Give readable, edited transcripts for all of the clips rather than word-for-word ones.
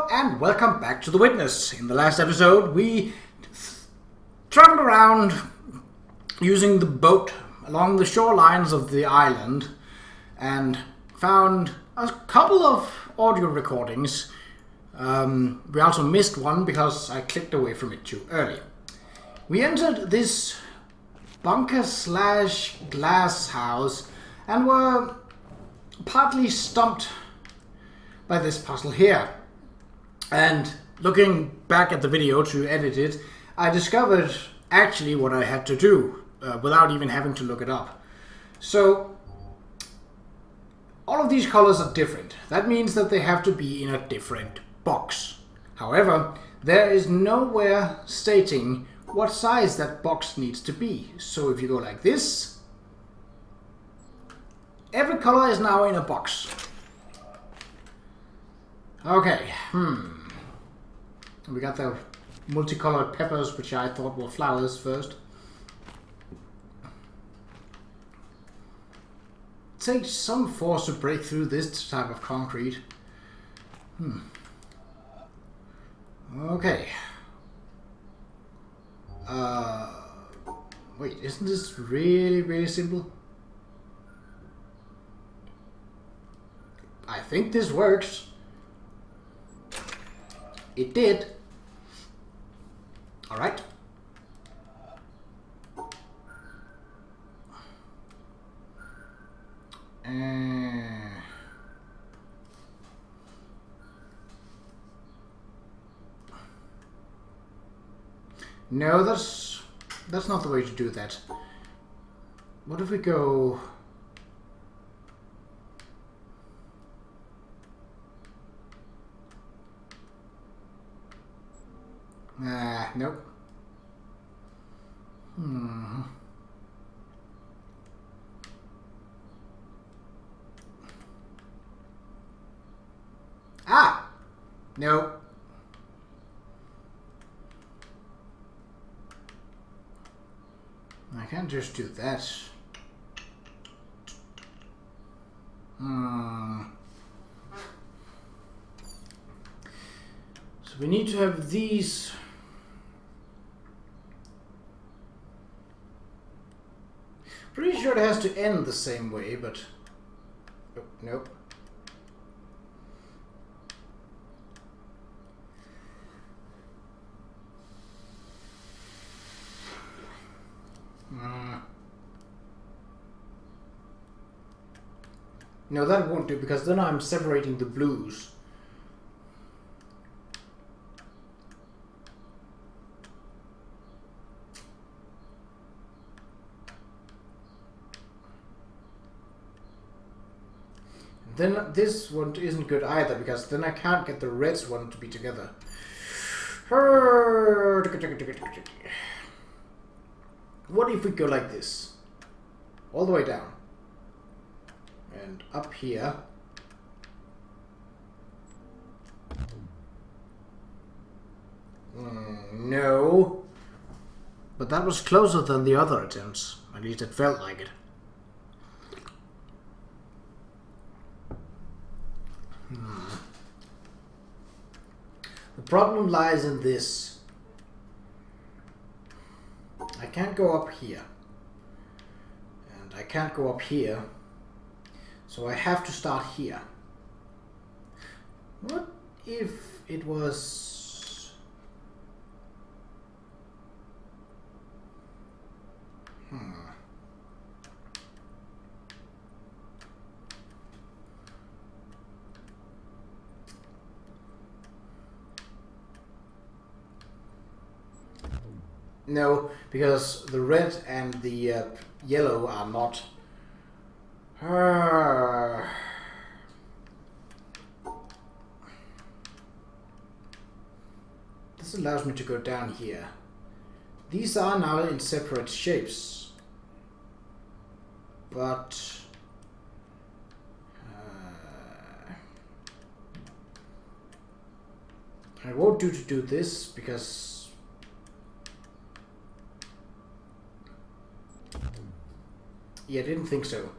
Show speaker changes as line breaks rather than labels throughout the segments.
Hello and welcome back to The Witness. In the last episode we traveled around using the boat along the shorelines of the island and found a couple of audio recordings. We also missed one because I clicked away from it too early. We entered this bunker slash glass house and were partly stumped by this puzzle here. And looking back at the video to edit it, I discovered actually what I had to do without even having to look it up. So all of these colors are different. That means that they have to be in a different box. However, there is nowhere stating what size that box needs to be. So if you go like this, every color is now in a box. Okay, we got the multicolored peppers, which I thought were flowers first. It takes some force to break through this type of concrete. Okay. Wait, isn't this really simple? I think this works. It did. All right. No, that's not the way to do that. What if we go... Nope. Ah! Nope. I can't just do that. So we need to have these. Pretty sure it has to end the same way, but oh, nope. No, that won't do, because then I'm separating the blues. Then this one isn't good either, because then I can't get the reds one to be together. What if we go like this? All the way down. And up here. No. But that was closer than the other attempts. At least it felt like it. The problem lies in this. I can't go up here. And I can't go up here. So I have to start here. What if it was... No, because the red and the yellow are not... This allows me to go down here. These are now in separate shapes. But... I won't do to do this, because... Yeah, I didn't think so.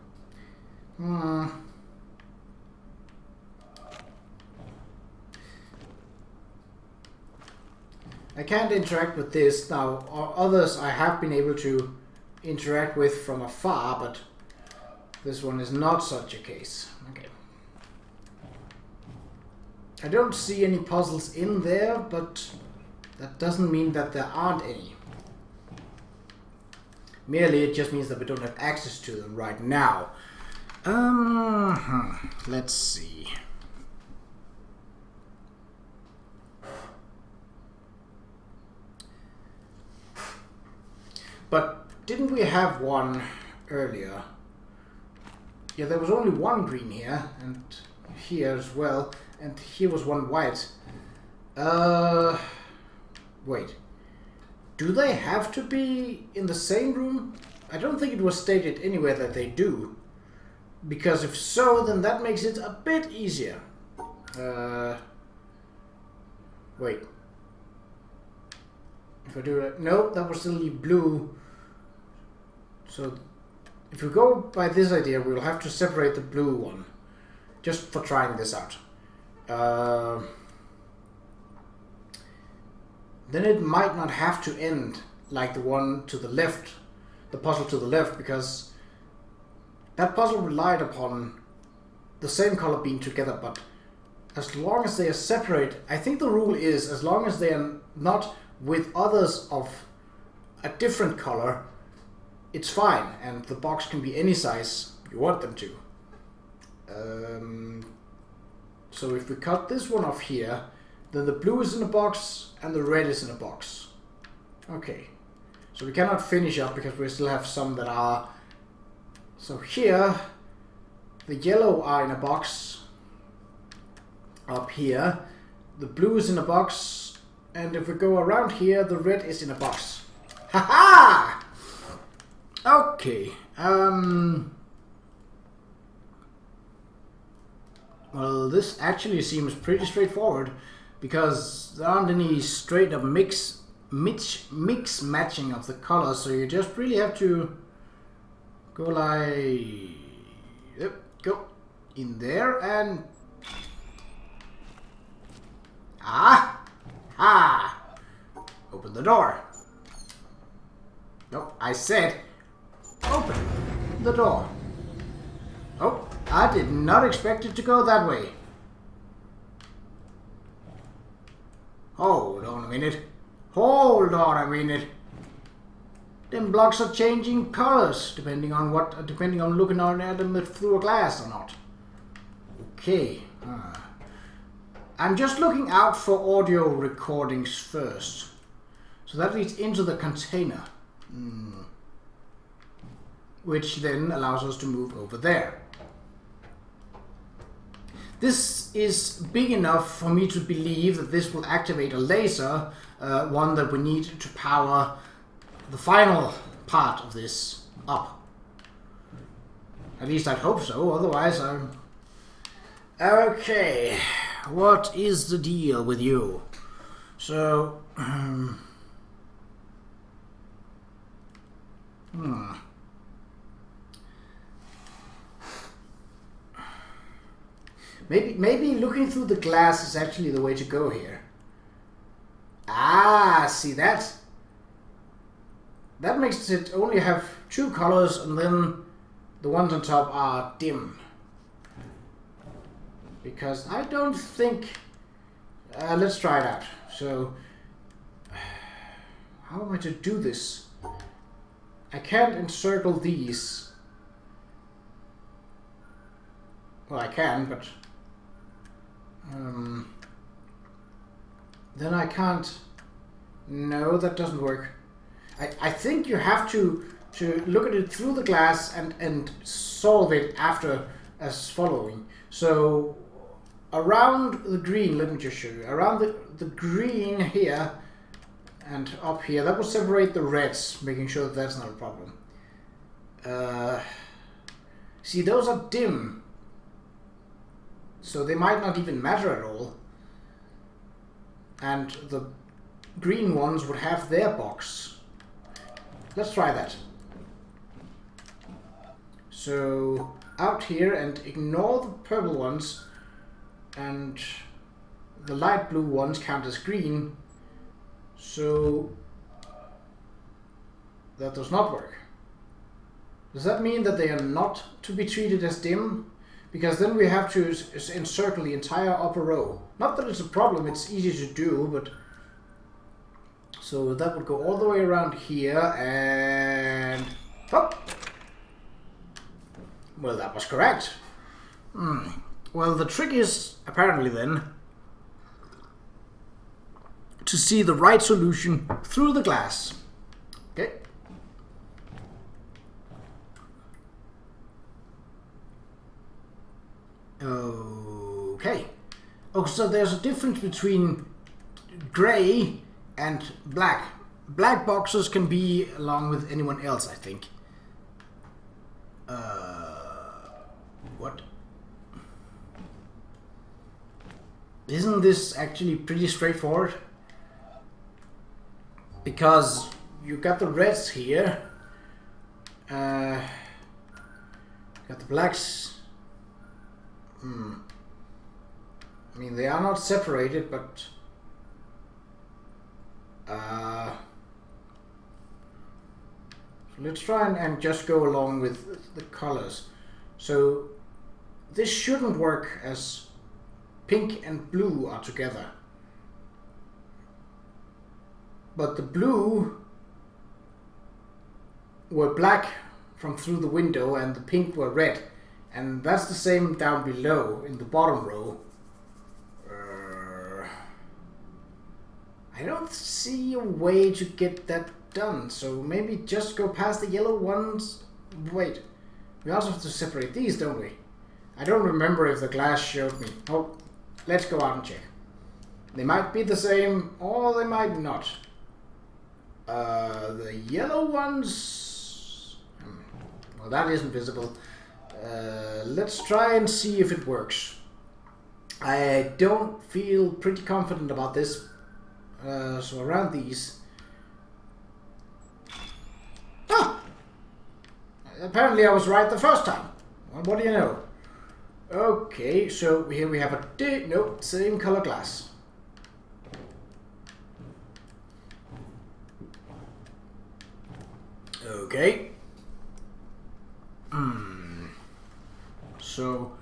I can't interact with this. Now, others I have been able to interact with from afar, but this one is not such a case. Okay. I don't see any puzzles in there, but that doesn't mean that there aren't any. Merely, it just means that we don't have access to them right now. Let's see. But didn't we have one earlier? Yeah, there was only one green here, and here as well, and here was one white. Wait. Do they have to be in the same room? I don't think it was stated anywhere that they do. Because if so, then that makes it a bit easier. Wait. If I do that, no, that was still the blue. So, if we go by this idea, we'll have to separate the blue one, just for trying this out. Then it might not have to end like the one to the left, the puzzle to the left, because that puzzle relied upon the same color being together, but as long as they are separate, I think the rule is as long as they are not with others of a different color, it's fine, and the box can be any size you want them to. So if we cut this one off here, then the blue is in a box and the red is in a box. Okay, so we cannot finish up because we still have some that are... So here, the yellow are in a box. Up here, the blue is in a box, and if we go around here, the red is in a box. Haha! Okay. Well, this actually seems pretty straightforward because there aren't any straight up mix matching of the colors, so you just really have to go like... Yep, go in there and... Open the door. Nope, I said open the door. Oh, I did not expect it to go that way. Hold on a minute. Hold on a minute. Them blocks are changing colors depending on looking at them through a glass or not. Okay. I'm just looking out for audio recordings first. So that leads into the container. Which then allows us to move over there. This is big enough for me to believe that this will activate a laser, one that we need to power the final part of this up. At least I'd hope so, otherwise I'm... Okay, what is the deal with you? So... Maybe looking through the glass is actually the way to go here. Ah, see that? That makes it only have two colors, and then the ones on top are dim. Because I don't think... let's try it out. So, how am I to do this? I can't encircle these. Well, I can, but... then I can't... No, that doesn't work. I think you have to look at it through the glass and solve it after as following. So around the green, let me just show you. Around the green here and up here, that will separate the reds, making sure that that's not a problem. See, those are dim. So they might not even matter at all. And the green ones would have their box. Let's try that. So out here and ignore the purple ones, and the light blue ones count as green. So that does not work. Does that mean that they are not to be treated as dim? Because then we have to encircle the entire upper row. Not that it's a problem, it's easy to do, but... So that would go all the way around here and... Hop! Well, that was correct. Well, the trick is, apparently then, to see the right solution through the glass. Okay. Okay. Oh, so there's a difference between gray and black. Black boxes can be along with anyone else, I think. What? Isn't this actually pretty straightforward? Because you got the reds here. Got the blacks. I mean, they are not separated, but so let's try and just go along with the colors. So this shouldn't work as pink and blue are together, but the blue were black from through the window and the pink were red. And that's the same down below in the bottom row. I don't see a way to get that done, so maybe just go past the yellow ones. Wait, we also have to separate these, don't we? I don't remember if the glass showed me. Oh, let's go out and check. They might be the same, or they might not. The yellow ones... Well, that isn't visible. Let's try and see if it works. I don't feel pretty confident about this. So around these... Ah! Apparently I was right the first time. Well, what do you know? Okay, so here we have a... Nope, same color glass. Okay. So,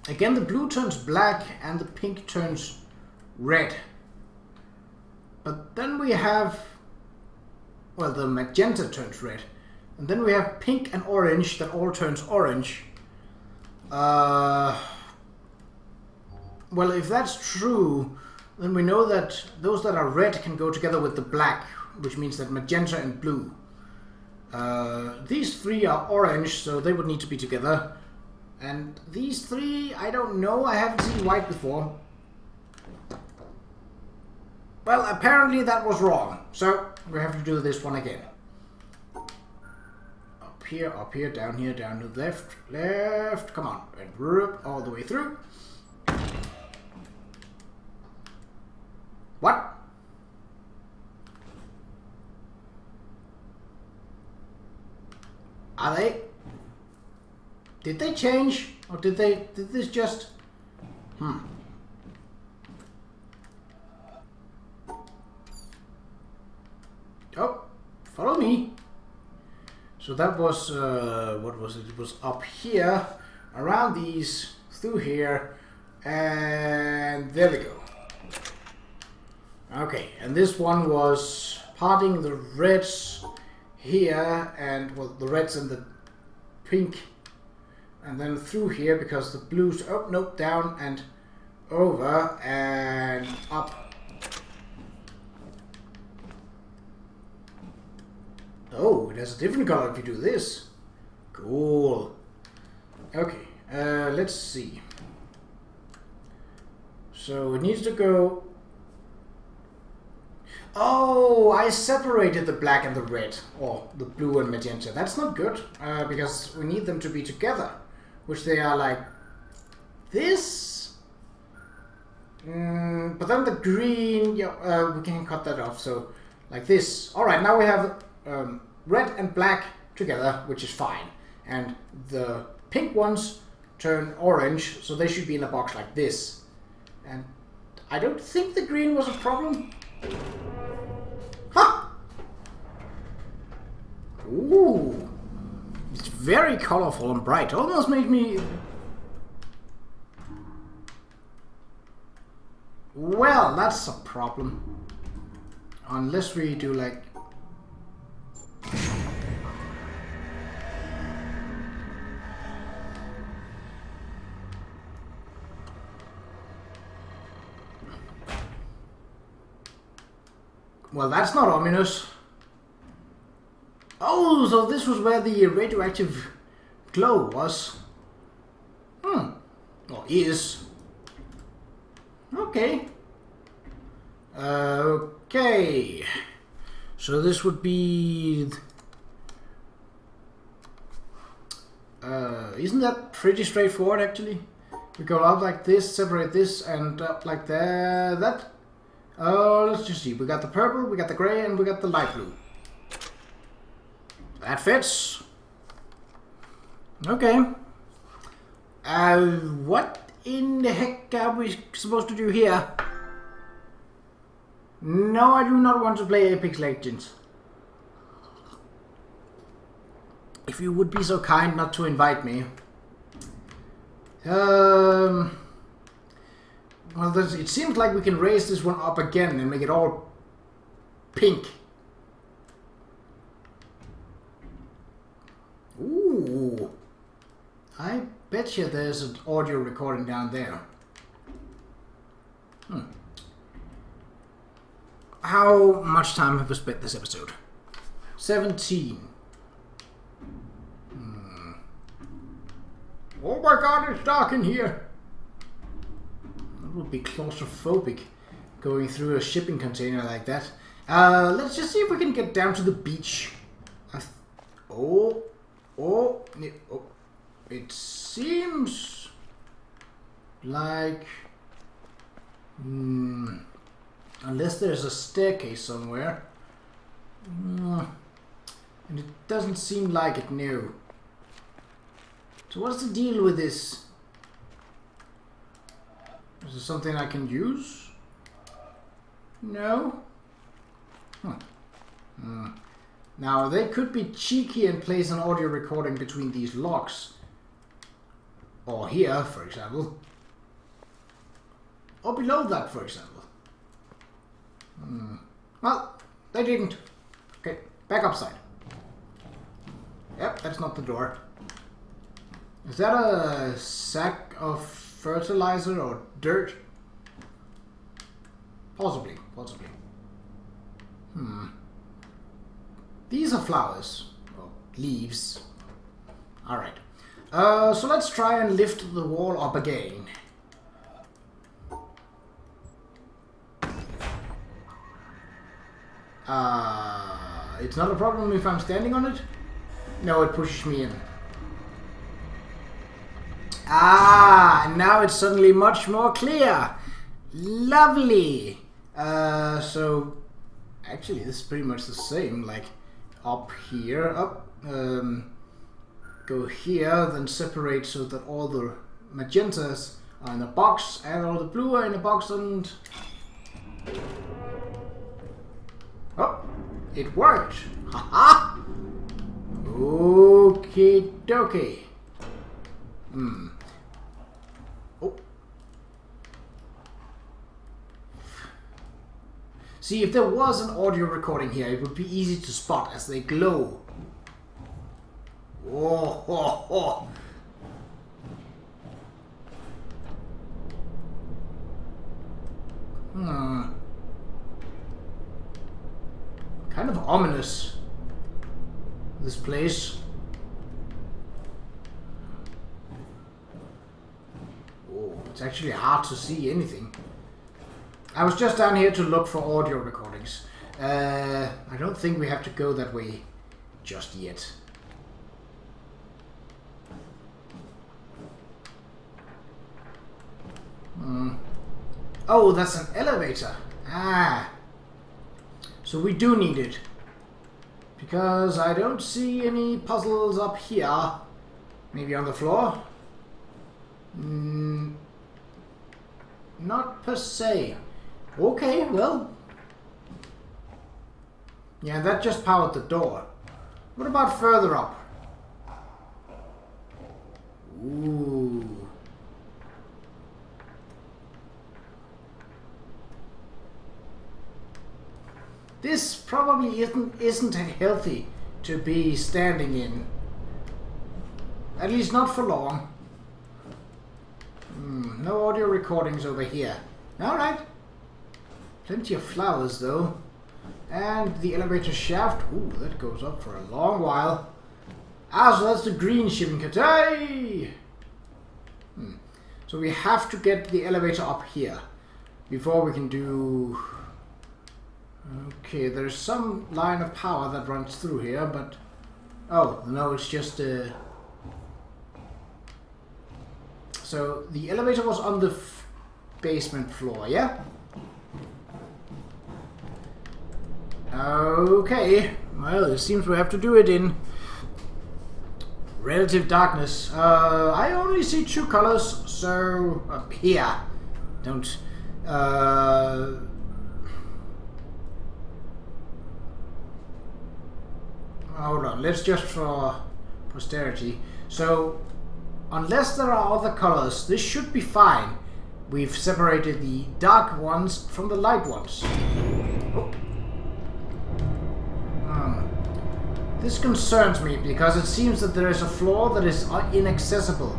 again, the blue turns black and the pink turns red. But then we have, well, the magenta turns red. And then we have pink and orange that all turns orange. Well, if that's true, then we know that those that are red can go together with the black, which means that magenta and blue. These three are orange, so they would need to be together. And these three, I don't know, I haven't seen white before. Well, apparently that was wrong, so we have to do this one again. Up here, down to the left, left, come on, and all the way through. What? Are they? Did they change? Or did this just... Oh, follow me. So that was, what was it? It was up here, around these, through here, and there we go. Okay, and this one was parting the reds here, and, well, the reds and the pink, and then through here, because the blues, oh, nope, down and over, and up. Oh, it has a different color if you do this. Cool. Okay, let's see. So it needs to go... Oh, I separated the black and the red, or the blue and magenta. That's not good, because we need them to be together, which they are like this. But then the green, yeah, we can cut that off, so like this. Alright, now we have red and black together, which is fine. And the pink ones turn orange, so they should be in a box like this. And I don't think the green was a problem. Ooh. It's very colorful and bright. Almost made me... Well, that's a problem. Unless we do like... Well, that's not ominous. Oh, so this was where the radioactive glow was. Or is. Okay. Okay. So this would be... isn't that pretty straightforward, actually? We go up like this, separate this, and up like that. Let's just see. We got the purple, we got the gray, and we got the light blue. That fits. Okay. What in the heck are we supposed to do here? No, I do not want to play Apex Legends. If you would be so kind not to invite me. Well, it seems like we can raise this one up again and make it all pink. Ooh. I bet you there's an audio recording down there. How much time have we spent this episode? 17. Oh my god, it's dark in here. That would be claustrophobic, going through a shipping container like that. Let's just see if we can get down to the beach. It seems like... unless there's a staircase somewhere. And it doesn't seem like it, no. So what's the deal with this? Is there something I can use? No? Now, they could be cheeky and place an audio recording between these locks. Or here, for example. Or below that, for example. Well, they didn't. Okay, back upside. Yep, that's not the door. Is that a sack of fertilizer or dirt? Possibly. These are flowers. Or leaves. Alright. So let's try and lift the wall up again. It's not a problem if I'm standing on it? No, it pushes me in. And now it's suddenly much more clear. Lovely. So actually this is pretty much the same, like up here, go here, then separate so that all the magentas are in a box and all the blue are in a box, and oh, it worked. Haha. Okay dokie. Oh. See, if there was an audio recording here, it would be easy to spot as they glow. Oh. Kind of ominous, this place. Oh, it's actually hard to see anything. I was just down here to look for audio recordings. I don't think we have to go that way just yet. Oh, that's an elevator. So we do need it. Because I don't see any puzzles up here. Maybe on the floor? Not per se. Okay, well. Yeah, that just powered the door. What about further up? Ooh. This probably isn't healthy to be standing in. At least not for long. No audio recordings over here. Alright. Plenty of flowers though. And the elevator shaft. Ooh, that goes up for a long while. Ah, so that's the green shipping katay! So we have to get the elevator up here before we can do... Okay, there's some line of power that runs through here, but... Oh, no, it's just... So, the elevator was on the basement floor, yeah? Okay, well, it seems we have to do it in relative darkness. I only see two colors, so... Up here. Don't... Hold on, let's just for posterity. So, unless there are other colors, this should be fine. We've separated the dark ones from the light ones. Oh. This concerns me because it seems that there is a floor that is inaccessible.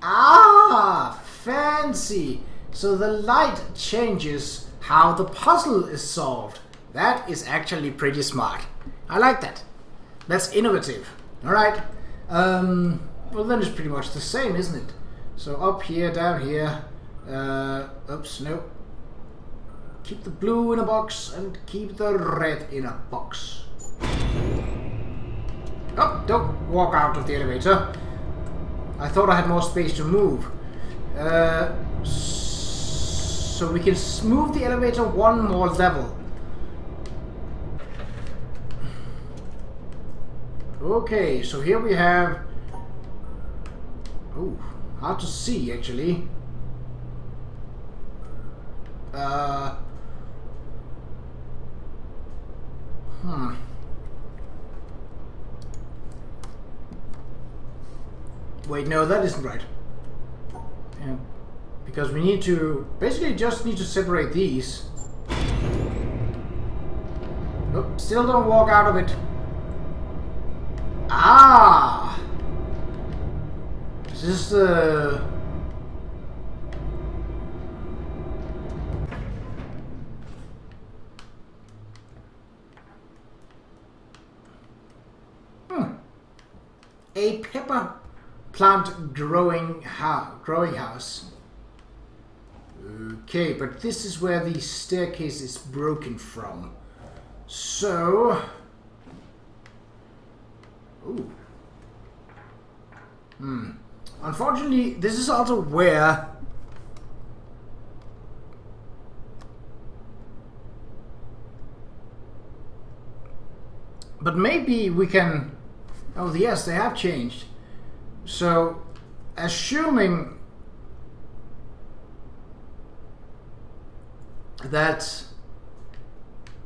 Ah, fancy! So the light changes how the puzzle is solved. That is actually pretty smart. I like that. That's innovative. Alright. Well then it's pretty much the same, isn't it? So up here, down here. Oops, no. Keep the blue in a box and keep the red in a box. Oh, don't walk out of the elevator. I thought I had more space to move. So we can move the elevator one more level. Okay, so here we have... Oh, hard to see actually. Wait, no, that isn't right. Yeah, because we need to basically just need to separate these. Nope, still don't walk out of it. Ah! Is this the... A pepper plant growing house. Okay, but this is where the staircase is broken from. So... Ooh. Unfortunately, this is also where... But maybe we can... Oh, yes, they have changed. So, assuming that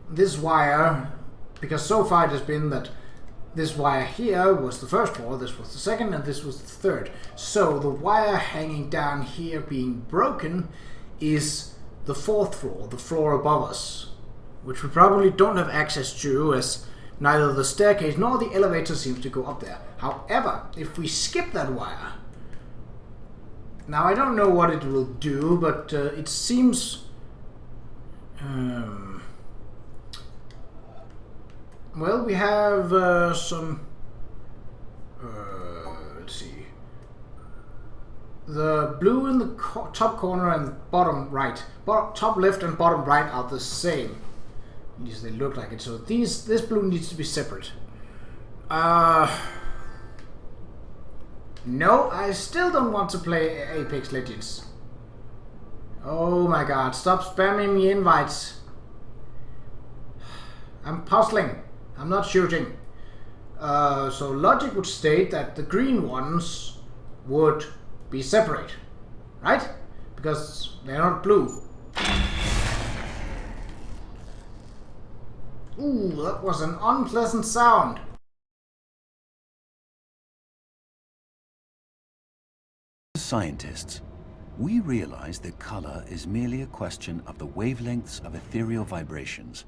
this wire, because so far it has been that this wire here was the first floor, this was the second, and this was the third. So the wire hanging down here being broken is the fourth floor, the floor above us, which we probably don't have access to, as neither the staircase nor the elevator seems to go up there. However, if we skip that wire... Now, I don't know what it will do, but it seems... well, we have some... let's see. The blue in the top corner and bottom right. Top left and bottom right are the same. At least they look like it. So this blue needs to be separate. No, I still don't want to play Apex Legends. Oh my god, stop spamming me invites. I'm puzzling. I'm not shooting. So logic would state that the green ones would be separate. Right? Because they're not blue. Ooh, that was an unpleasant sound.
As scientists, we realize that color is merely a question of the wavelengths of ethereal vibrations.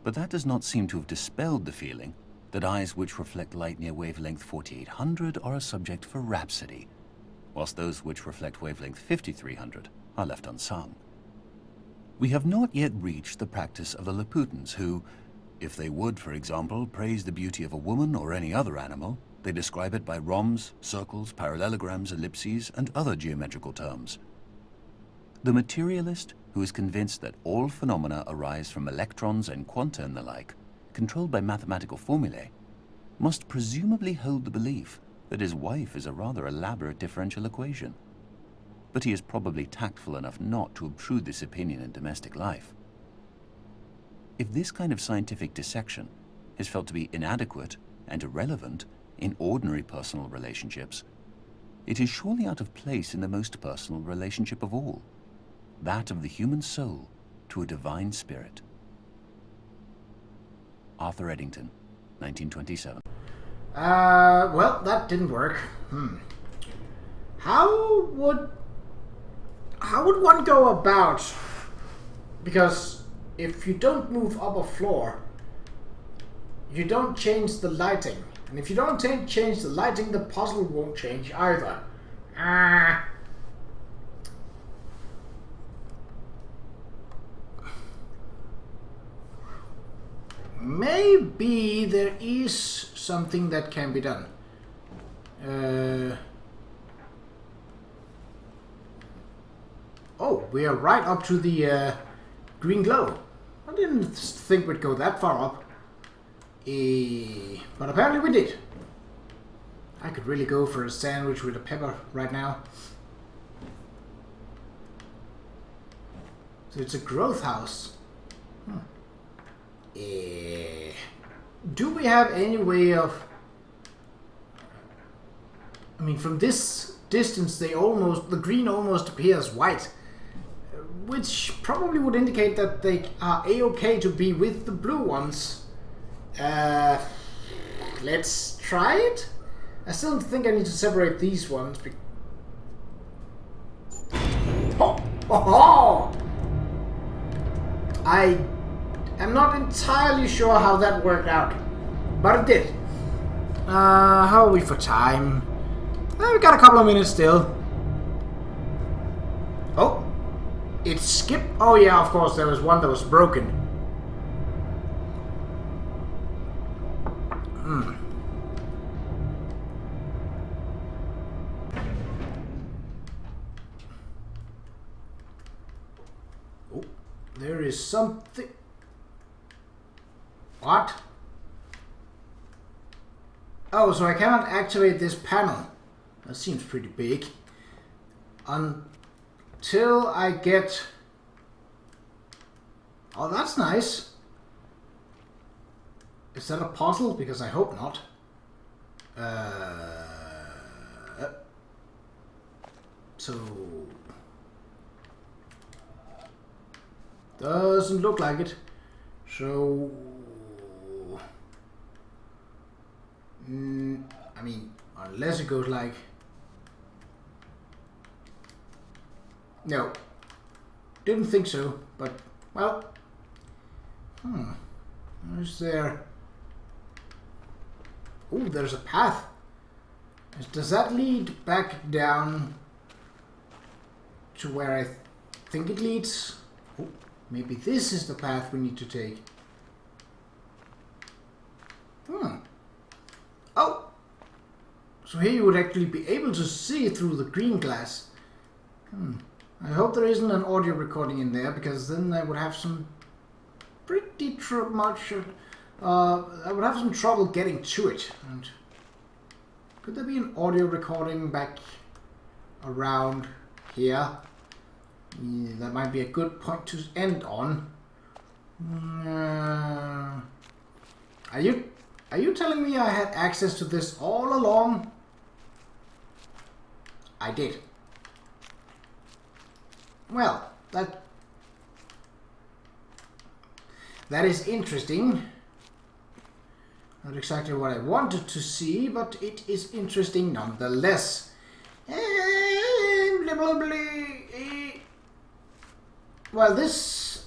But that does not seem to have dispelled the feeling that eyes which reflect light near wavelength 4800 are a subject for rhapsody, whilst those which reflect wavelength 5300 are left unsung. We have not yet reached the practice of the Laputans who, if they would, for example, praise the beauty of a woman or any other animal, they describe it by rhombs, circles, parallelograms, ellipses, and other geometrical terms. The materialist, who is convinced that all phenomena arise from electrons and quanta and the like, controlled by mathematical formulae, must presumably hold the belief that his wife is a rather elaborate differential equation. But he is probably tactful enough not to obtrude this opinion in domestic life. If this kind of scientific dissection is felt to be inadequate and irrelevant in ordinary personal relationships, it is surely out of place in the most personal relationship of all, that of the human soul to a divine spirit. Arthur Eddington, 1927.
Well, that didn't work. How would one go about? Because if you don't move up a floor, you don't change the lighting. And if you don't change the lighting, the puzzle won't change either. Maybe there is something that can be done. Oh, we are right up to the green glow. I didn't think we'd go that far up. But apparently we did. I could really go for a sandwich with a pepper right now. So it's a growth house. Do we have any way of... I mean, from this distance, the green almost appears white, which probably would indicate that they are a-okay to be with the blue ones. Let's try it. I still think I need to separate these ones. I am not entirely sure how that worked out, but it did. How are we for time? We got a couple of minutes still. Oh, it skipped. Oh yeah, of course, there was one that was broken. Oh, there is something. What? Oh, so I cannot activate this panel. That seems pretty big. Until I get... Oh, that's nice. Is that a puzzle? Because I hope not. So... Doesn't look like it. So... I mean, unless it goes like... No. Didn't think so, but, well... Is there... Oh, there's a path. Does that lead back down to where I think it leads? Oh, maybe this is the path we need to take. Oh! So here you would actually be able to see through the green glass. I hope there isn't an audio recording in there, because then I would have some pretty much... I would have some trouble getting to it. And could there be an audio recording back around here? Yeah, that might be a good point to end on. Are you telling me I had access to this all along? I did. That is interesting. Not exactly what I wanted to see, but it is interesting nonetheless. Well, this...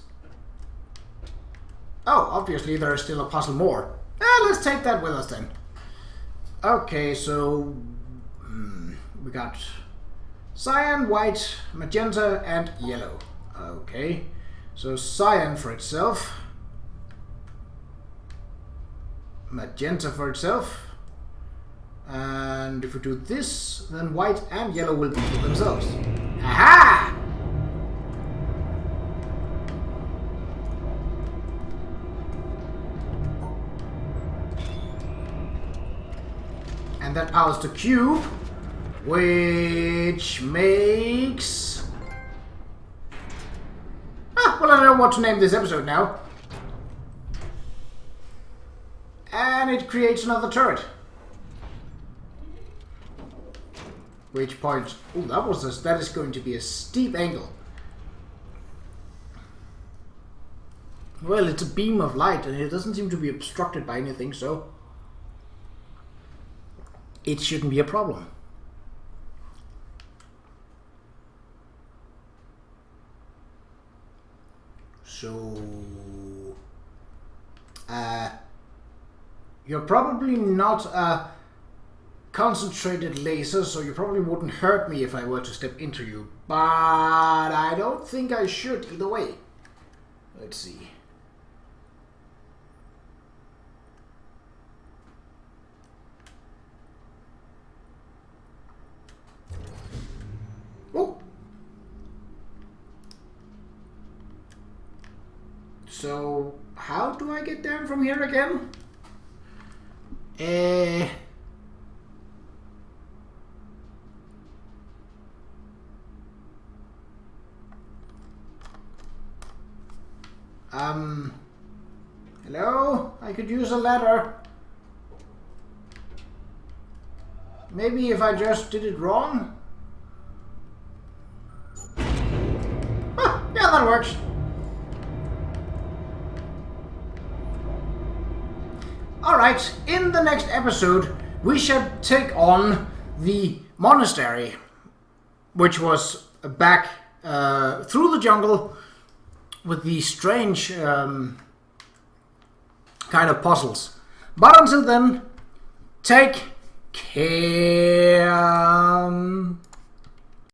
Oh, obviously there is still a puzzle more. Let's take that with us then. Okay, so... we got cyan, white, magenta, and yellow. Okay, so cyan for itself. Magenta for itself. And if we do this, then white and yellow will be for themselves. Aha! And that powers the cube, which makes... well, I don't know what to name this episode now. And it creates another turret. Which points... Oh, that is going to be a steep angle. Well, it's a beam of light, and it doesn't seem to be obstructed by anything, so... it shouldn't be a problem. So... you're probably not a concentrated laser, so you probably wouldn't hurt me if I were to step into you. But I don't think I should either way. Let's see. Oh! So, how do I get down from here again? Hello? I could use a ladder. Maybe if I just did it wrong? Yeah, that works. Alright, in the next episode, we shall take on the monastery, which was back through the jungle with these strange kind of puzzles. But until then, take care.